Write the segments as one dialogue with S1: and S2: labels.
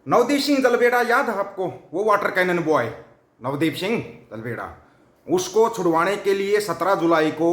S1: नवदीप सिंह जलवेड़ा याद है आपको? वो water cannon boy Navdeep Singh Jalwera, उसको छुड़वाने के लिए 17 जुलाई को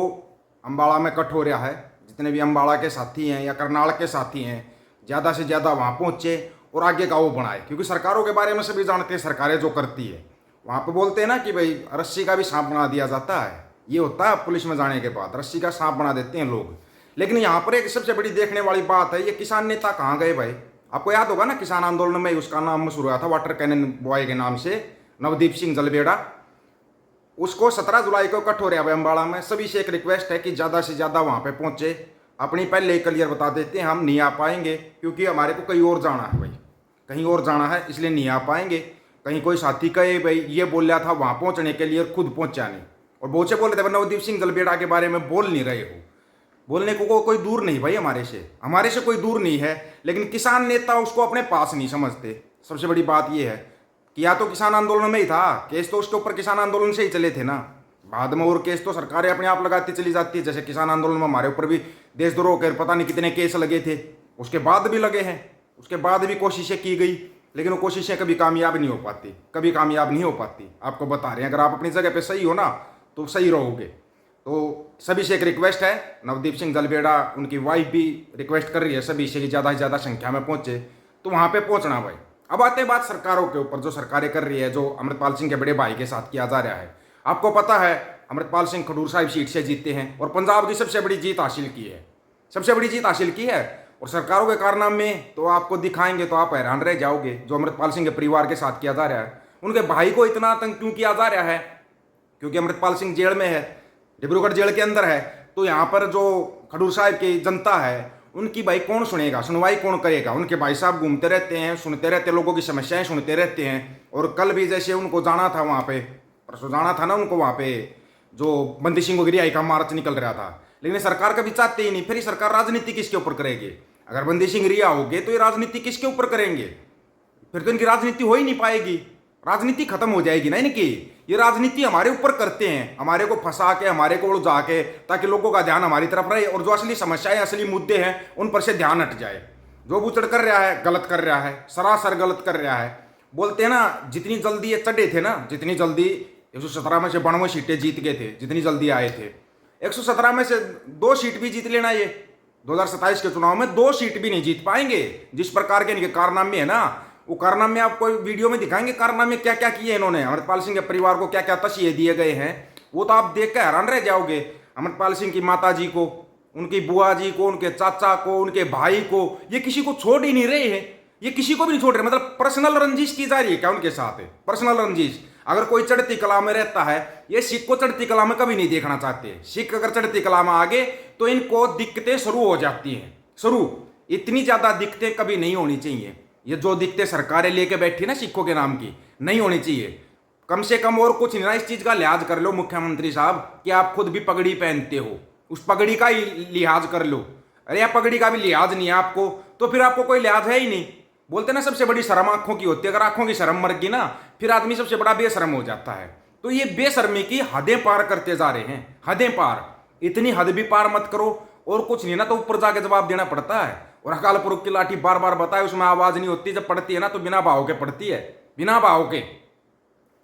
S1: अम्बाड़ा में इकट्ठ हो रहा है। जितने भी अम्बाड़ा के साथी हैं या करनाल के साथी हैं, ज़्यादा से ज़्यादा वहाँ पहुँचे और आगे का वो बढ़ाए, क्योंकि सरकारों के बारे में सभी जानते हैं। सरकारें जो करती है वहाँ पे बोलते हैं ना कि भाई रस्सी का भी सांप बना दिया जाता है। ये होता है पुलिस में जाने के बाद, रस्सी का सांप बना देते हैं लोग। लेकिन यहाँ पर एक सबसे बड़ी देखने वाली बात है, ये किसान नेता कहाँ गए भाई? आपको याद होगा ना, किसान आंदोलन में उसका नाम शुरू हुआ था वाटर कैनन बॉय के नाम से, नवदीप सिंह जलवेड़ा। उसको 17 जुलाई को इकट्ठ हो रहा है अम्बाड़ा में। सभी से एक रिक्वेस्ट है कि ज़्यादा से ज़्यादा वहाँ पे पहुँचे। अपनी पहले ही क्लियर बता देते हैं, हम नहीं आ पाएंगे क्योंकि हमारे को कहीं और जाना है भाई, कहीं और जाना है, इसलिए नहीं आ पाएंगे। कहीं कोई साथी कहे भाई ये बोल रहा था वहाँ पहुँचने के लिए, खुद पहुँचा नहीं। और बहुत से बोल रहे थे नवदीप सिंह जलवेड़ा के बारे में बोल नहीं रहे हो। बोलने को कोई दूर नहीं भाई, हमारे से कोई दूर नहीं है, लेकिन किसान नेता उसको अपने पास नहीं समझते। सबसे बड़ी बात यह है कि या तो किसान आंदोलन में ही था, केस तो उसके ऊपर किसान आंदोलन से ही चले थे ना। बाद में और केस तो सरकारें अपने आप लगाती चली जाती है। जैसे किसान आंदोलन में हमारे ऊपर भी देशद्रोह के पता नहीं कितने केस लगे थे, उसके बाद भी लगे हैं, उसके बाद भी कोशिशें की गई, लेकिन वो कोशिशें कभी कामयाब नहीं हो पाती, कभी कामयाब नहीं हो पाती। आपको बता रहे हैं, अगर आप अपनी जगह पे सही हो ना तो सही रहोगे। तो सभी से एक रिक्वेस्ट है, नवदीप सिंह जलवेड़ा, उनकी वाइफ भी रिक्वेस्ट कर रही है सभी से कि ज़्यादा से ज़्यादा संख्या में पहुँचे, तो वहाँ पे पहुँचना भाई। अब आते हैं बात सरकारों के ऊपर, जो सरकारें कर रही है, जो अमृतपाल सिंह के बड़े भाई के साथ किया जा रहा है। आपको पता है अमृतपाल सिंह खडूर साहिब सीट से जीते हैं और पंजाब की सबसे बड़ी जीत हासिल की है, सबसे बड़ी जीत हासिल की है। और सरकारों के कारनामे तो आपको दिखाएंगे तो आप हैरान रह जाओगे। जो अमृतपाल सिंह के परिवार के साथ किया जा रहा है, उनके भाई को इतना तंग क्यों किया जा रहा है? क्योंकि अमृतपाल सिंह जेल में है, डिब्रूगढ़ जेल के अंदर है। तो यहाँ पर जो खडूर साहिब की जनता है, उनकी भाई कौन सुनेगा, सुनवाई कौन करेगा? उनके भाई साहब घूमते रहते हैं, सुनते रहते, लोगों की समस्याएं सुनते रहते हैं। और कल भी जैसे उनको जाना था वहाँ पे, परसों जाना था ना उनको वहाँ पे, जो बंदी सिंह गिरियाई का मार्च निकल रहा था, लेकिन सरकार कभी चाहते ही नहीं। फिर सरकार राजनीति किसके ऊपर करेगी? अगर बंदी सिंह रिहा हो गए तो ये राजनीति किसके ऊपर करेंगे? फिर तो इनकी राजनीति हो ही नहीं पाएगी, राजनीति खत्म हो जाएगी ना इनकी। ये राजनीति हमारे ऊपर करते हैं, हमारे को फंसा के, हमारे को उलझा के, ताकि लोगों का ध्यान हमारी तरफ रहे और जो असली समस्याएं, असली मुद्दे हैं, उन पर से ध्यान हट जाए। जो बुचड़ कर रहा है गलत कर रहा है, सरासर गलत कर रहा है। बोलते हैं ना, जितनी जल्दी ये चढ़े थे ना, जितनी जल्दी 117 में से 92 सीटें जीत गए थे, जितनी जल्दी आए थे, 117 में से 2 सीट भी जीत लेना, ये 2027 के चुनाव में 2 सीट भी नहीं जीत पाएंगे। जिस प्रकार के इनके कारनामे है ना, वो कारनामे आपको वीडियो में दिखाएंगे। कारनामे क्या क्या किए इन्होंने, अमृतपाल सिंह के परिवार को क्या क्या तस्वीरें दिए गए हैं, वो तो आप देख कर हैरान रह जाओगे। अमृतपाल सिंह की माता जी को, उनकी बुआ जी को, उनके चाचा को, उनके भाई को, ये किसी को छोड़ ही नहीं रहे हैं। ये किसी को भी नहीं छोड़ रहे। मतलब पर्सनल रंजिश की जा रही है क्या उनके साथ? है पर्सनल रंजिश। अगर कोई चढ़ती कला में रहता है, ये सिख को चढ़ती कला में कभी नहीं देखना चाहते। सिख अगर चढ़ती कला में आगे तो इनको दिक्कतें शुरू हो जाती हैं। शुरू इतनी ज्यादा दिक्कतें कभी नहीं होनी चाहिए। ये जो दिक्कतें सरकारें लेके बैठी ना सिखों के नाम की, नहीं होनी चाहिए। कम से कम और कुछ नहीं ना, इस चीज का लिहाज कर लो मुख्यमंत्री साहब कि आप खुद भी पगड़ी पहनते हो, उस पगड़ी का ही लिहाज कर लो। अरे यार, पगड़ी का भी लिहाज नहीं है आपको, तो फिर आपको कोई लिहाज है ही नहीं। बोलते ना सबसे बड़ी शर्म आंखों की होती है। अगर आंखों की शर्म मर गई ना, फिर आदमी सबसे बड़ा बेशर्म हो जाता है। तो ये बेशर्मी की हदें पार करते जा रहे हैं, हदें पार। इतनी हद भी पार मत करो। और कुछ नहीं ना तो ऊपर जाके जवाब देना पड़ता है। और अकाल पुरुष की लाठी बार बार बताए, उसमें आवाज नहीं होती। जब पड़ती है ना तो बिना भाव के पड़ती है, बिना भाव के।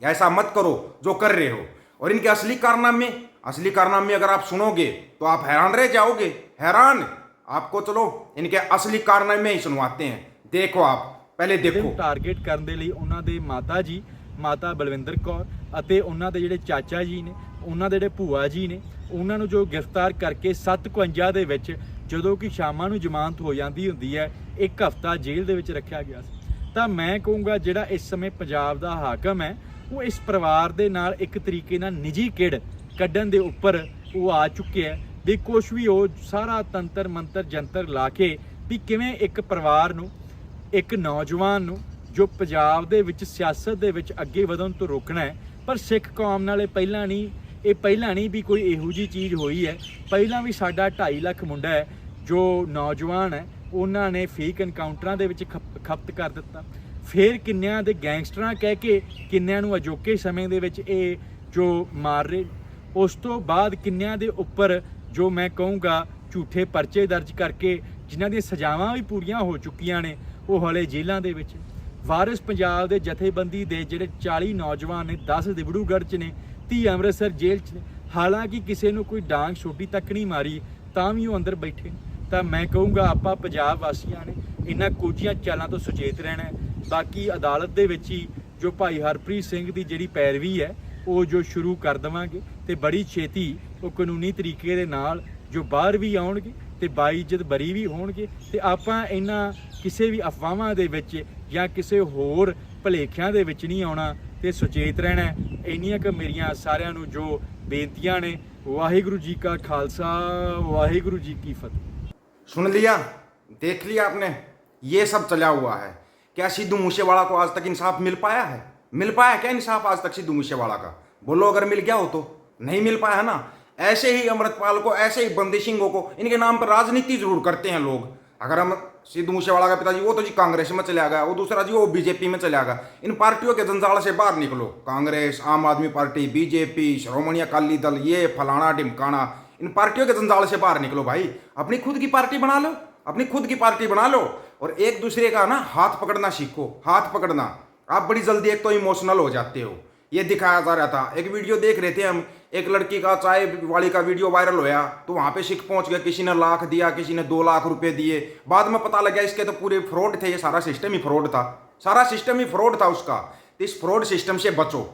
S1: ऐसा मत करो जो कर रहे हो। और इनके असली कारनामे अगर आप सुनोगे तो आप हैरान रह जाओगे, हैरान। आपको चलो इनके असली कारनामे ही सुनवाते हैं। देखो, आप पहले देखो।
S2: टारगेट ਕਰਨ ਦੇ ਲਈ ਉਹਨਾਂ ਦੇ ਮਾਤਾ ਜੀ, ਮਾਤਾ ਬਲਵਿੰਦਰ ਕੌਰ ਅਤੇ ਉਹਨਾਂ ਦੇ ਜਿਹੜੇ ਚਾਚਾ ਜੀ ਨੇ, ਉਹਨਾਂ ਦੇ ਜਿਹੜੇ ਭੂਆ ਜੀ ਨੇ, ਉਹਨਾਂ ਨੂੰ ਜੋ ਗ੍ਰਿਫਤਾਰ ਕਰਕੇ 751 ਦੇ ਵਿੱਚ ਜਦੋਂ ਕਿ ਸ਼ਾਮਾਂ ਨੂੰ ਜ਼ਮਾਨਤ ਹੋ ਜਾਂਦੀ ਹੁੰਦੀ ਹੈ, 1 ਹਫ਼ਤਾ ਜੇਲ੍ਹ ਦੇ ਵਿੱਚ ਰੱਖਿਆ ਗਿਆ ਸੀ। ਤਾਂ ਮੈਂ ਕਹੂੰਗਾ ਜਿਹੜਾ ਇਸ ਸਮੇਂ ਪੰਜਾਬ ਦਾ ਹਾਕਮ ਹੈ, ਉਹ ਇਸ ਪਰਿਵਾਰ ਦੇ ਨਾਲ ਇੱਕ ਤਰੀਕੇ ਨਾਲ ਨਿੱਜੀ ਕਿੜ ਕੱਢਣ ਦੇ ਉੱਪਰ ਉਹ ਆ ਚੁੱਕੇ ਹੈ ਵੀ ਕੁਛ ਵੀ ਉਹ ਸਾਰਾ ਤੰਤਰ ਮੰਤਰ ਜੰਤਰ ਲਾ ਕੇ ਵੀ ਕਿਵੇਂ ਇੱਕ ਪਰਿਵਾਰ ਨੂੰ, ਇੱਕ ਨੌਜਵਾਨ ਨੂੰ ਜੋ ਪੰਜਾਬ ਦੇ ਵਿੱਚ ਸਿਆਸਤ ਦੇ ਵਿੱਚ ਅੱਗੇ ਵਧਣ ਤੋਂ ਰੋਕਣਾ ਹੈ। ਪਰ ਸਿੱਖ ਕੌਮ ਨਾਲ ਇਹ ਪਹਿਲਾਂ ਨਹੀਂ ਵੀ ਕੋਈ ਇਹੋ ਜਿਹੀ ਚੀਜ਼ ਹੋਈ ਹੈ। ਪਹਿਲਾਂ ਵੀ ਸਾਡਾ 2.5 ਲੱਖ ਮੁੰਡਾ ਹੈ ਜੋ ਨੌਜਵਾਨ ਹੈ, ਉਹਨਾਂ ਨੇ ਫੇਕ ਐਨਕਾਊਂਟਰਾਂ ਦੇ ਵਿੱਚ ਖਪਤ ਕਰ ਦਿੱਤਾ। ਫਿਰ ਕਿੰਨਿਆਂ ਦੇ ਗੈਂਗਸਟਰਾਂ ਕਹਿ ਕੇ ਕਿੰਨਿਆਂ ਨੂੰ ਅਜੋਕੇ ਸਮੇਂ ਦੇ ਵਿੱਚ ਇਹ ਜੋ ਮਾਰ ਰਹੇ। ਉਸ ਤੋਂ ਬਾਅਦ ਕਿੰਨਿਆਂ ਦੇ ਉੱਪਰ ਜੋ ਮੈਂ ਕਹੂੰਗਾ ਝੂਠੇ ਪਰਚੇ ਦਰਜ ਕਰਕੇ ਜਿਨ੍ਹਾਂ ਦੀਆਂ ਸਜ਼ਾਵਾਂ ਵੀ ਪੂਰੀਆਂ ਹੋ ਚੁੱਕੀਆਂ ਨੇ, ਉਹ ਹਲੇ ਜੇਲ੍ਹਾਂ ਦੇ ਵਿੱਚ। ਵਾਰਿਸ ਪੰਜਾਬ ਦੇ ਜਥੇਬੰਦੀ ਦੇ ਜਿਹੜੇ 40 ਨੌਜਵਾਨ ਨੇ, 10 ਦਿਬੜੂਗੜ੍ਹ 'ਚ ਨੇ, 30 ਅੰਮ੍ਰਿਤਸਰ ਜੇਲ੍ਹ 'ਚ ਨੇ। ਹਾਲਾਂਕਿ ਕਿਸੇ ਨੂੰ ਕੋਈ ਡਾਂਗ ਛੋਟੀ ਤੱਕ ਨਹੀਂ ਮਾਰੀ, ਤਾਂ ਵੀ ਉਹ ਅੰਦਰ ਬੈਠੇ ਨੇ। ਤਾਂ ਮੈਂ ਕਹੂੰਗਾ ਆਪਾਂ ਪੰਜਾਬ ਵਾਸੀਆਂ ਨੇ ਇਹਨਾਂ ਕੋਝੀਆਂ ਚਾਲਾਂ ਤੋਂ ਸੁਚੇਤ ਰਹਿਣਾ ਹੈ। ਬਾਕੀ ਅਦਾਲਤ ਦੇ ਵਿੱਚ ਹੀ ਜੋ ਭਾਈ ਹਰਪ੍ਰੀਤ ਸਿੰਘ ਦੀ ਜਿਹੜੀ ਪੈਰਵੀ ਹੈ ਉਹ ਜੋ ਸ਼ੁਰੂ ਕਰ ਦੇਵਾਂਗੇ, ਤੇ ਬੜੀ ਛੇਤੀ ਉਹ ਕਾਨੂੰਨੀ ਤਰੀਕੇ ਦੇ ਨਾਲ ਜੋ ਬਾਹਰ ਵੀ ਆਉਣਗੇ ਤੇ ਬਾਇਜ਼ਤ ਬਰੀ ਵੀ ਹੋਣਗੇ। ਤੇ ਆਪਾਂ ਇਹਨਾਂ ਕਿਸੇ ਵੀ ਅਫਵਾਹਾਂ ਦੇ ਵਿੱਚ ਜਾਂ ਕਿਸੇ ਹੋਰ ਭੁਲੇਖਿਆਂ ਦੇ ਵਿੱਚ ਨਹੀਂ ਆਉਣਾ ਤੇ ਸੁਚੇਤ ਰਹਿਣਾ। ਇੰਨੀਆਂ ਕੁ ਮੇਰੀਆਂ ਸਾਰਿਆਂ ਨੂੰ ਜੋ ਬੇਨਤੀਆਂ ਨੇ। ਵਾਹਿਗੁਰੂ ਜੀ ਕਾ ਖਾਲਸਾ, ਵਾਹਿਗੁਰੂ ਜੀ ਕੀ फतेह।
S1: सुन लिया, देख लिया आपने, ये सब चला हुआ है। क्या सिद्धू मूसेवाला को आज तक इंसाफ मिल पाया है? मिल पाया क्या इंसाफ आज तक सिद्धू मूसेवाला का? बोलो अगर मिल गया हो तो। नहीं मिल पाया है ना। ऐसे ही अमृतपाल को, ऐसे ही बंदी सिंहों को, इनके नाम पर राजनीति जरूर करते हैं लोग। अगर हम सिद्धू मूसेवाला का पिताजी वो तो जी कांग्रेस में चला गया, वो दूसरा जी वो बीजेपी में चला गया। इन पार्टियों के जंजाल से बाहर निकलो। कांग्रेस, आम आदमी पार्टी, बीजेपी, श्रोमणी अकाली दल, ये फलाना ढिमकाना, इन पार्टियों के जंजाल से बाहर निकलो भाई। अपनी खुद की पार्टी बना लो, अपनी खुद की पार्टी बना लो और एक दूसरे का ना हाथ पकड़ना सीखो। हाथ पकड़ना। आप बड़ी जल्दी एक तो इमोशनल हो जाते हो। ये दिखाया जा रहा था, एक वीडियो देख रहे थे हम, एक लड़की का चाय वाली का वीडियो वायरल होया, तो वहां पे सिख पहुंच गया, किसी ने लाख दिया, किसी ने 2 लाख रुपए दिए। बाद में पता लगा इसके तो पूरे फ्रॉड थे, ये सारा सिस्टम ही फ्रॉड था, सारा सिस्टम ही फ्रॉड था उसका। तो इस फ्रॉड सिस्टम से बचो,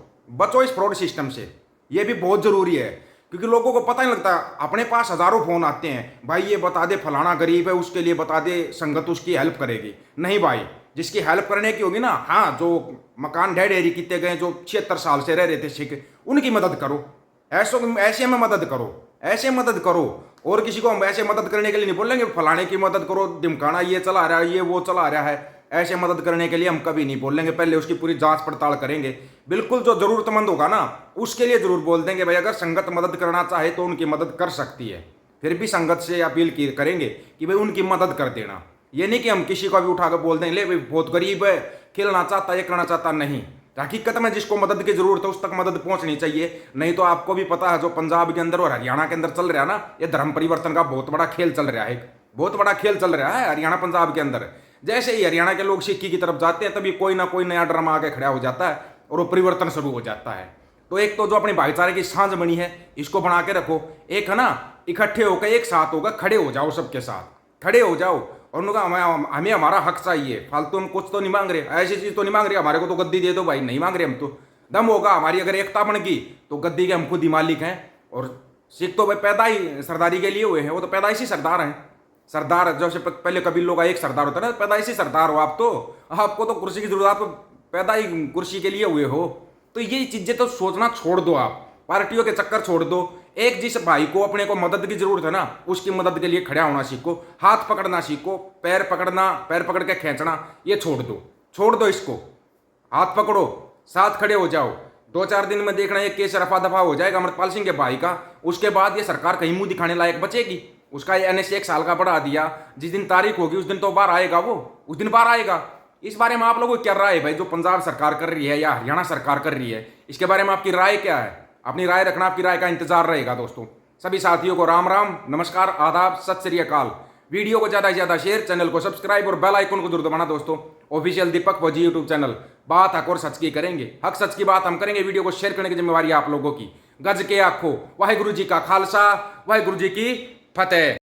S1: बचो इस फ्रॉड सिस्टम से। ये भी बहुत जरूरी है क्योंकि लोगों को पता नहीं लगता। अपने पास हजारों फोन आते हैं, भाई ये बता दे फलाना गरीब है, उसके लिए बता दे, संगत उसकी हेल्प करेगी। नहीं भाई, जिसकी हेल्प करने की होगी ना, हाँ, जो मकान ढह ढेरी किए गए, जो 76 साल से रह रहे थे सिख, उनकी मदद करो। ऐसे में मदद करो, ऐसे मदद करो। और किसी को हम ऐसे मदद करने के लिए नहीं बोलेंगे फलाने की मदद करो, दिमकाना ये चला रहा है, ये वो चला रहा है। ऐसे मदद करने के लिए हम कभी नहीं बोलेंगे, पहले उसकी पूरी जांच पड़ताल करेंगे। बिल्कुल जो जरूरतमंद होगा ना उसके लिए जरूर बोल देंगे भाई अगर संगत मदद करना चाहे तो उनकी मदद कर सकती है। फिर भी संगत से अपील करेंगे कि भाई उनकी मदद कर देना। ये नहीं कि हम किसी को भी उठाकर बोल दें ले भाई बहुत गरीब है, खेलना चाहता, ये करना चाहता, नहीं। हकीकत में जिसको मदद की जरूरत है उस तक मदद पहुंचनी चाहिए। नहीं तो आपको भी पता है जो पंजाब के अंदर और हरियाणा के अंदर चल रहा है ना, ये धर्म परिवर्तन का बहुत बड़ा खेल चल रहा है, बहुत बड़ा खेल चल रहा है हरियाणा पंजाब के अंदर। जैसे ही हरियाणा के लोग सिक्की की तरफ जाते हैं तभी कोई ना कोई नया ड्रामा आके खड़ा हो जाता है और वो परिवर्तन शुरू हो जाता है। तो एक तो जो अपनी भाईचारे की सांझ बनी है इसको बना के रखो। एक है ना, इकट्ठे होकर एक साथ होकर खड़े हो जाओ, सबके साथ खड़े हो जाओ और उनका हमें हमारा हक चाहिए। फालतू हम कुछ तो नहीं मांग रहे, ऐसी चीज तो नहीं मांग रहे हमारे को तो गद्दी दे दो भाई, नहीं मांग रहे हम तो। दम होगा हमारी अगर एकता बन गई तो गद्दी के हम खुद ही मालिक हैं। और सिख तो भाई पैदा ही सरदारी के लिए हुए हैं, वो तो पैदाइशी सरदार हैं। सरदार जैसे पहले कबीलों का एक सरदार होता है ना, पैदाइशी सरदार हो आप तो, आपको तो कुर्सी की जरूरत, आप पैदा ही कुर्सी के लिए हुए हो। तो ये चीजें तो सोचना छोड़ दो, आप पार्टियों के चक्कर छोड़ दो। एक जिस भाई को अपने को मदद की जरूरत है ना उसकी मदद के लिए खड़ा होना सीखो, हाथ पकड़ना सीखो। पैर पकड़ना, पैर पकड़ के खींचना ये छोड़ दो, छोड़ दो इसको। हाथ पकड़ो, साथ खड़े हो जाओ। 2-4 दिन में देखना ये केस रफा दफा हो जाएगा अमृतपाल सिंह के भाई का। उसके बाद ये सरकार कहीं मुंह दिखाने लायक बचेगी। उसका ये NSA 1 साल का बढ़ा दिया, जिस दिन तारीख होगी उस दिन तो बाहर आएगा, वो उस दिन बाहर आएगा। इस बारे में आप लोगों को क्या राय है भाई, जो पंजाब सरकार कर रही है या हरियाणा सरकार कर रही है, इसके बारे में आपकी राय क्या है? अपनी राय रखना, आपकी राय का इंतजार रहेगा दोस्तों। सभी साथियों को राम राम, नमस्कार, आदाब, सत श्री अकाल। वीडियो को ज्यादा से ज्यादा शेयर, चैनल को सब्सक्राइब और बेल आइकन को जरूर दबाना दोस्तों। ऑफिशियल दीपक फौजी यूट्यूब चैनल, बात हक और सच की करेंगे, हक सच की बात हम करेंगे। वीडियो को शेयर करने की जिम्मेवारी आप लोगों की। गज के आखो, वाहिगुरु जी का खालसा, वाहिगुरु जी की फतेह।